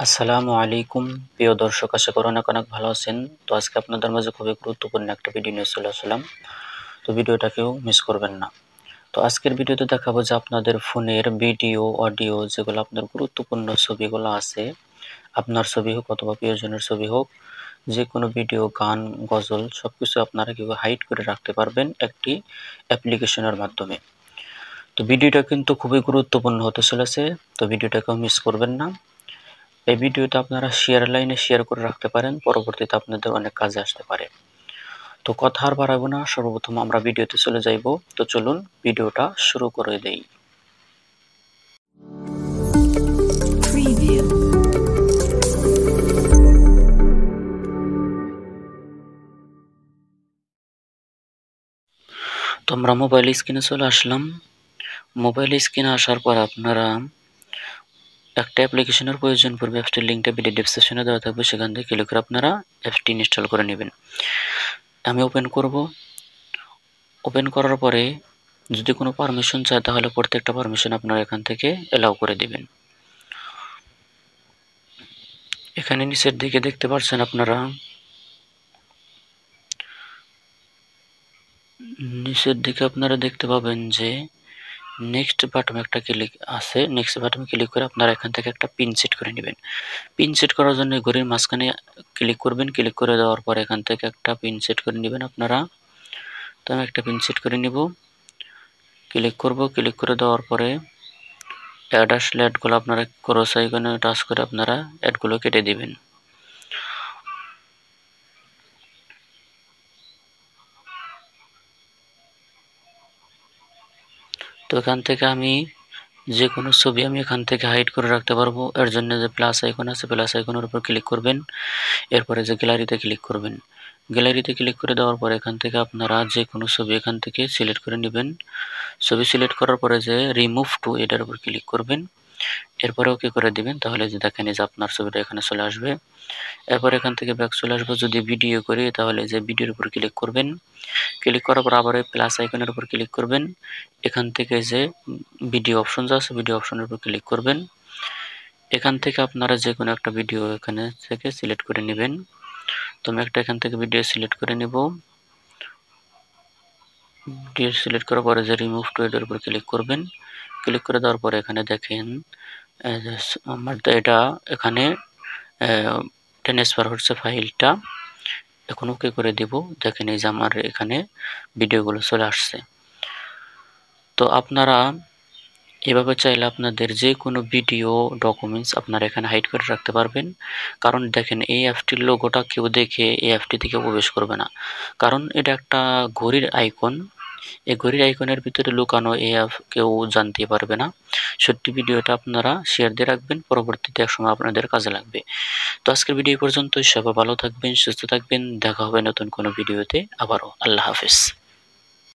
আসসালামু আলাইকুম প্রিয় দর্শক, আশা করি অনেক অনেক ভালো আছেন। তো আজকে আপনাদের মাঝে খুবই গুরুত্বপূর্ণ একটা ভিডিও নিয়ে চলে আসলাম। তো ভিডিওটা কেউ মিস করবেন না। তো আজকের ভিডিওতে দেখাবো যে আপনাদের ফোনের ভিডিও, অডিও যেগুলো আপনার গুরুত্বপূর্ণ ছবিগুলো আছে, আপনার ছবি হোক অথবা প্রিয়জনের ছবি হোক, যে কোনো ভিডিও, গান, গজল সবকিছু আপনারা কিভাবে হাইড করে রাখতে পারবেন একটি অ্যাপ্লিকেশনের মাধ্যমে। তো ভিডিওটা কিন্তু খুবই গুরুত্বপূর্ণ হতে চলেছে, তো ভিডিওটা কেউ মিস করবেন না। এই ভিডিওটা আপনারা শেয়ার লাইনে শেয়ার করে রাখতে পারেন, পরবর্তীতে আপনাদের অনেক কাজে আসতে পারে। তো কথা আর বাড়াবো না, সর্বপ্রথম আমরা ভিডিওতে চলে যাইব। তো চলুন ভিডিওটা শুরু করে দেই। তো আমরা মোবাইল স্ক্রিনে চলে আসলাম। মোবাইল স্ক্রিনে আসার পর আপনারা একটা অ্যাপ্লিকেশনের প্রয়োজন পড়বে। অ্যাপসটির লিঙ্কটা ভিডিও ডেসক্রিপশনে দেওয়া থাকবে, সেখান থেকে ক্লিক করে আপনারা অ্যাপসটি ইনস্টল করে নেবেন। আমি ওপেন করব। ওপেন করার পরে যদি কোনো পারমিশন চায় তাহলে প্রত্যেকটা পারমিশন আপনারা এখান থেকে অ্যালাউ করে দিবেন। এখানে নিচের দিকে দেখতে পাচ্ছেন আপনারা, নিচের দিকে আপনারা দেখতে পাবেন যে নেক্সট বাটন একটা ক্লিক আছে। নেক্সট বাটনে ক্লিক করে আপনারা এখান থেকে একটা পিন সেট করে নেবেন। পিন সেট করার জন্য ঘড়ির মাঝখানে ক্লিক করবেন। ক্লিক করে দেওয়ার পর এখান থেকে একটা পিন সেট করে নেবেন আপনারা। তো আমি একটা পিন সেট করে নিব। ক্লিক করব। ক্লিক করে দেওয়ার পরে অ্যাড আসলে অ্যাডগুলো আপনারা ক্রস আইকনে টাচ করে আপনারা অ্যাডগুলো কেটে দিবেন। তো এখান থেকে আমি যে কোনো ছবি আমি এখান থেকে হাইড করে রাখতে পারবো। এর জন্য যে প্লাস আইকন আছে, প্লাস আইকনের উপর ক্লিক করবেন। এরপরে যে গ্যালারিতে ক্লিক করবেন। গ্যালারিতে ক্লিক করে দেওয়ার পর এখান থেকে আপনারা যে কোনো ছবি এখান থেকে সিলেক্ট করে নেবেন। ছবি সিলেক্ট করার পরে যে রিমুভ টু এটার উপর ক্লিক করবেন। এরপরে ওকে করে দিবেন। তাহলে যে দেখেন যে আপনার ছবিটা এখানে চলে আসবে। এরপর এখান থেকে ব্যাক চলে আসবো। যদি ভিডিও করি তাহলে যে ভিডিওর উপর ক্লিক করবেন। ক্লিক করার পর আবার এই প্লাস আইকনের উপর ক্লিক করবেন। এখান থেকে যে ভিডিও অপশন আছে, ভিডিও অপশনের উপর ক্লিক করবেন। এখান থেকে আপনারা যে কোনো একটা ভিডিও এখানে থেকে সিলেক্ট করে নেবেন। তো আমি একটা এখান থেকে ভিডিও সিলেক্ট করে নেব। ভিডিও সিলেক্ট করার পরে যে রিমুভ টু এর উপর ক্লিক করবেন। ক্লিক করে দেওয়ার পরে এখানে দেখেন আমার এটা এখানে ট্রান্সফার হচ্ছে ফাইলটা। এখন ওকে করে দিব। দেখেন এই যে আমার এখানে ভিডিওগুলো চলে আসছে। তো আপনারা এভাবে চাইলে আপনাদের যে কোনো ভিডিও, ডকুমেন্টস আপনারা এখানে হাইড করে রাখতে পারবেন। কারণ দেখেন এই অ্যাপটির লোগোটা কেউ দেখে এই অ্যাপটি থেকে প্রবেশ করবে না, কারণ এটা একটা ঘড়ির আইকন। এই ঘড়ির আইকনের ভিতরে লুকানো এই অ্যাপ কেউ জানতে পারবে না। সত্যি ভিডিওটা আপনারা শেয়ার দিয়ে রাখবেন, পরবর্তীতে একসময় আপনাদের কাজে লাগবে। তো আজকের ভিডিও পর্যন্তই। সবাই ভালো থাকবেন, সুস্থ থাকবেন। দেখা হবে নতুন কোনো ভিডিওতে আবারও। আল্লাহ হাফেজ।